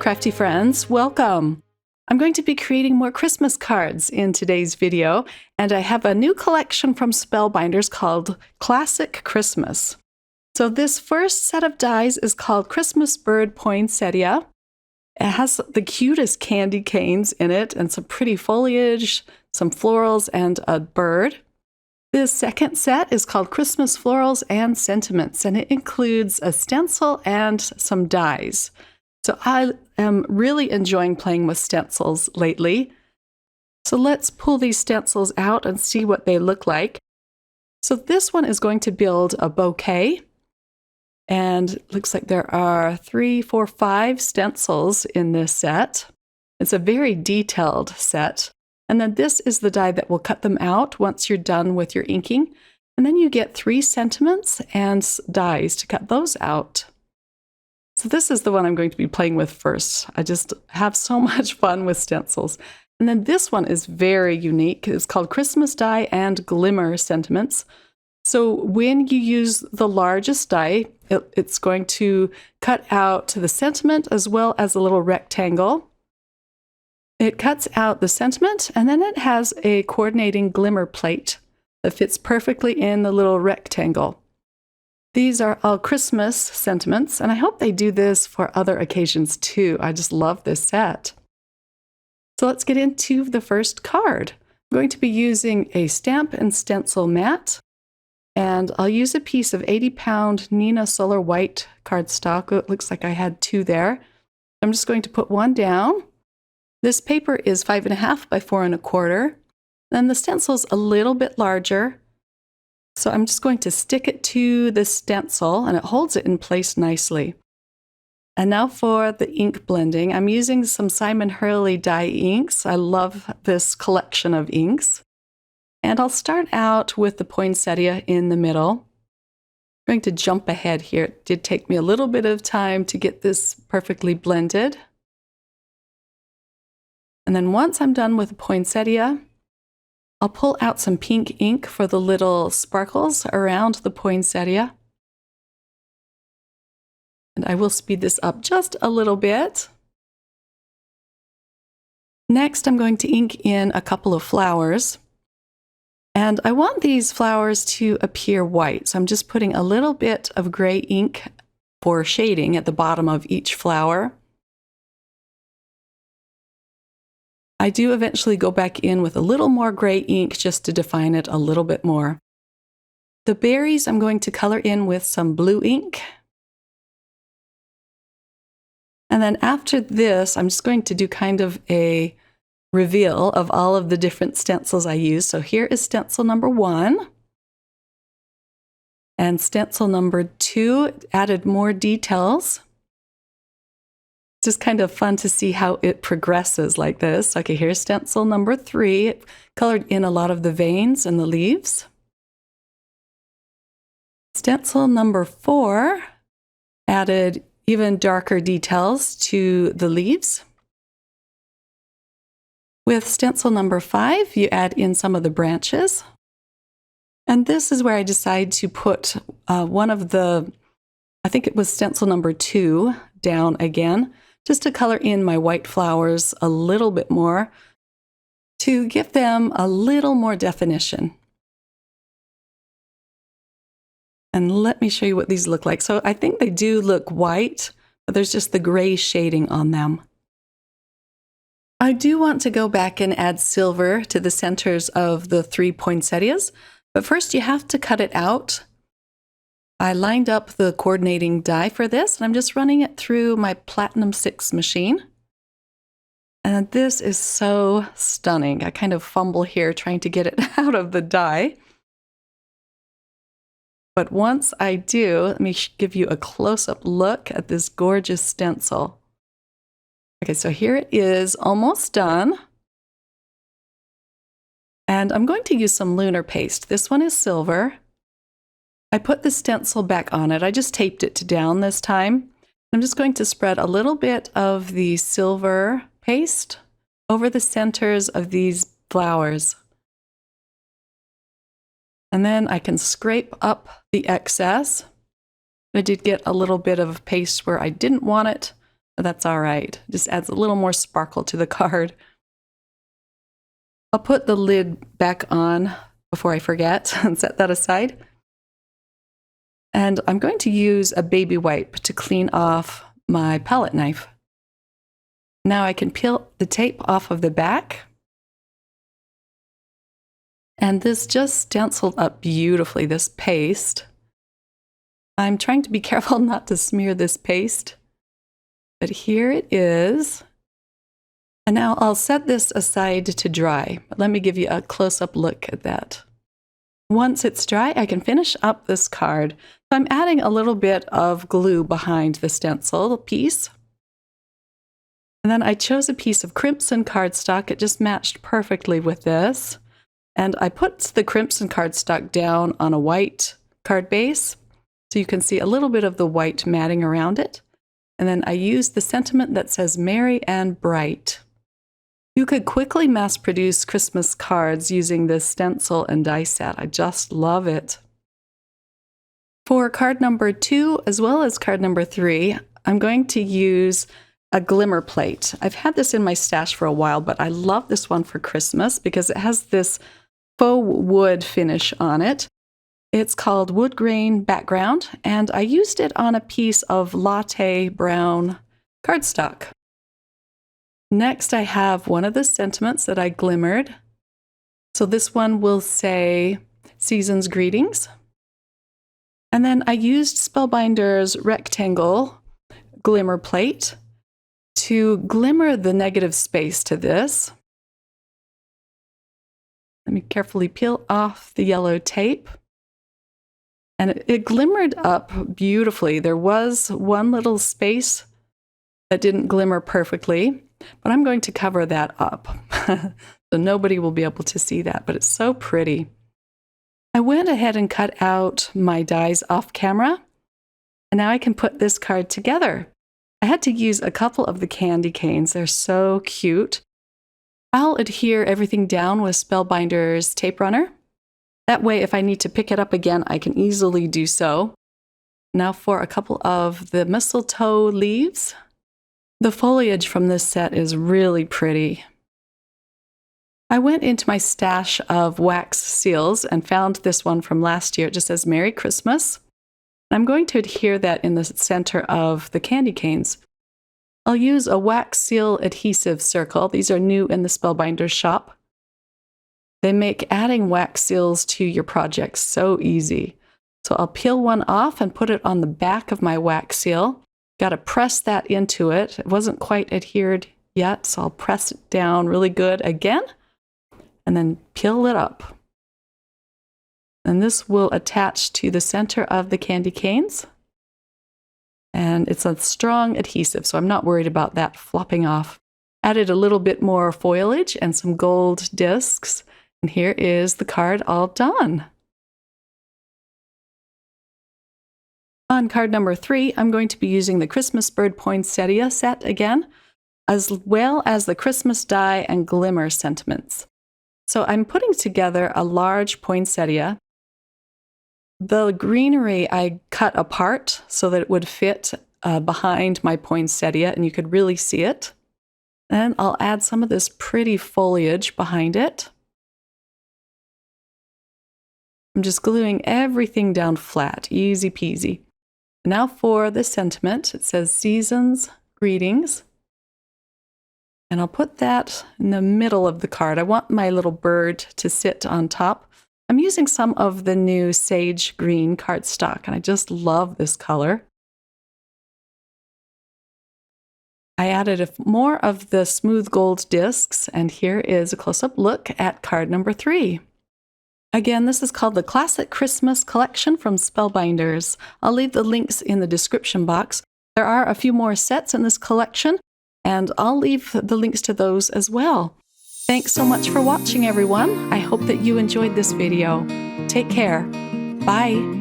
crafty friends, welcome! I'm going to be creating more Christmas cards in today's video, and I have a new collection from Spellbinders called Classic Christmas. So this first set of dies is called Christmas Bird Poinsettia. It has the cutest candy canes in it and some pretty foliage, some florals, and a bird. This second set is called Christmas Florals and Sentiments, and it includes a stencil and some dies. So I am really enjoying playing with stencils lately. So let's pull these stencils out and see what they look like. So this one is going to build a bouquet. And it looks like there are 3, 4, 5 stencils in this set. It's a very detailed set. And then this is the die that will cut them out once you're done with your inking. And then you get 3 sentiments and dies to cut those out. So this is the one I'm going to be playing with first. I just have so much fun with stencils. And then this one is very unique. It's called Christmas Die and Glimmer Sentiments. So when you use the largest die, it's going to cut out the sentiment as well as a little rectangle. It cuts out the sentiment, and then it has a coordinating glimmer plate that fits perfectly in the little rectangle. These are all Christmas sentiments, and I hope they do this for other occasions too. I just love this set. So let's get into the first card. I'm going to be using a stamp and stencil mat, and I'll use a piece of 80-pound Nina Solar White cardstock. It looks like I had 2 there. I'm just going to put one down. This paper is 5.5 by 4 1/4. Then the stencil's a little bit larger. So I'm just going to stick it to the stencil, and it holds it in place nicely. And now for the ink blending. I'm using some Simon Hurley dye inks. I love this collection of inks. And I'll start out with the poinsettia in the middle. I'm going to jump ahead here. It did take me a little bit of time to get this perfectly blended. And then once I'm done with the poinsettia, I'll pull out some pink ink for the little sparkles around the poinsettia. And I will speed this up just a little bit. Next, I'm going to ink in a couple of flowers. And I want these flowers to appear white. So I'm just putting a little bit of gray ink for shading at the bottom of each flower. I do eventually go back in with a little more gray ink just to define it a little bit more. The berries I'm going to color in with some blue ink. And then after this, I'm just going to do kind of a reveal of all of the different stencils I use. So here is stencil number 1. And stencil number 2 added more details. It's just kind of fun to see how it progresses like this. Okay, here's stencil number 3. It colored in a lot of the veins and the leaves. Stencil number 4 added even darker details to the leaves. With stencil number 5, you add in some of the branches. And this is where I decide to put one of the, I think it was stencil number 2, down again, just to color in my white flowers a little bit more to give them a little more definition. And let me show you what these look like. So I think they do look white, but there's just the gray shading on them. I do want to go back and add silver to the centers of the 3 poinsettias, but first you have to cut it out. I lined up the coordinating die for this, and I'm just running it through my Platinum 6 machine. And this is so stunning. I kind of fumble here trying to get it out of the die. But once I do, let me give you a close-up look at this gorgeous stencil. Okay, so here it is, almost done. And I'm going to use some Lunar paste. This one is silver. I put the stencil back on it. I just taped it down this time. I'm just going to spread a little bit of the silver paste over the centers of these flowers. And then I can scrape up the excess. I did get a little bit of paste where I didn't want it. but that's all right. Just adds a little more sparkle to the card. I'll put the lid back on before I forget and set that aside. And I'm going to use a baby wipe to clean off my palette knife. Now I can peel the tape off of the back. And this just stenciled up beautifully, this paste. I'm trying to be careful not to smear this paste, but here it is. And now I'll set this aside to dry. But let me give you a close-up look at that. Once it's dry, I can finish up this card. So I'm adding a little bit of glue behind the stencil piece. And then I chose a piece of crimson cardstock. It just matched perfectly with this. And I put the crimson cardstock down on a white card base, so you can see a little bit of the white matting around it. And then I used the sentiment that says merry and bright. You could quickly mass produce Christmas cards using this stencil and die set. I just love it. For card number 2, as well as card number 3, I'm going to use a Glimmer plate. I've had this in my stash for a while, but I love this one for Christmas because it has this faux wood finish on it. It's called Wood Grain Background, and I used it on a piece of latte brown cardstock. Next, I have one of the sentiments that I glimmered. So this one will say Season's Greetings. And then I used Spellbinder's rectangle glimmer plate to glimmer the negative space to this. Let me carefully peel off the yellow tape. And it glimmered up beautifully. There was one little space that didn't glimmer perfectly, but I'm going to cover that up. So nobody will be able to see that, but it's so pretty. I went ahead and cut out my dies off camera, and now I can put this card together. I had to use a couple of the candy canes. They're so cute. I'll adhere everything down with Spellbinder's tape runner. That way, if I need to pick it up again, I can easily do so. Now for a couple of the mistletoe leaves. The foliage from this set is really pretty. I went into my stash of wax seals and found this one from last year. It just says Merry Christmas. I'm going to adhere that in the center of the candy canes. I'll use a wax seal adhesive circle. These are new in the Spellbinders shop. They make adding wax seals to your projects so easy. So I'll peel one off and put it on the back of my wax seal. Got to press that into it. It wasn't quite adhered yet, so I'll press it down really good again and then peel it up. And this will attach to the center of the candy canes. And it's a strong adhesive, so I'm not worried about that flopping off. Added a little bit more foliage and some gold discs. And here is the card all done. On card number 3, I'm going to be using the Christmas Bird Poinsettia set again, as well as the Christmas Die and Glimmer sentiments. So I'm putting together a large poinsettia. The greenery I cut apart so that it would fit behind my poinsettia and you could really see it. Then I'll add some of this pretty foliage behind it. I'm just gluing everything down flat, easy peasy. Now for the sentiment, it says Season's Greetings. And I'll put that in the middle of the card. I want my little bird to sit on top. I'm using some of the new sage green cardstock, and I just love this color. I added more of the smooth gold discs, and here is a close-up look at card number 3. Again, this is called the Classic Christmas Collection from Spellbinders. I'll leave the links in the description box. There are a few more sets in this collection, and I'll leave the links to those as well. Thanks so much for watching, everyone. I hope that you enjoyed this video. Take care. Bye.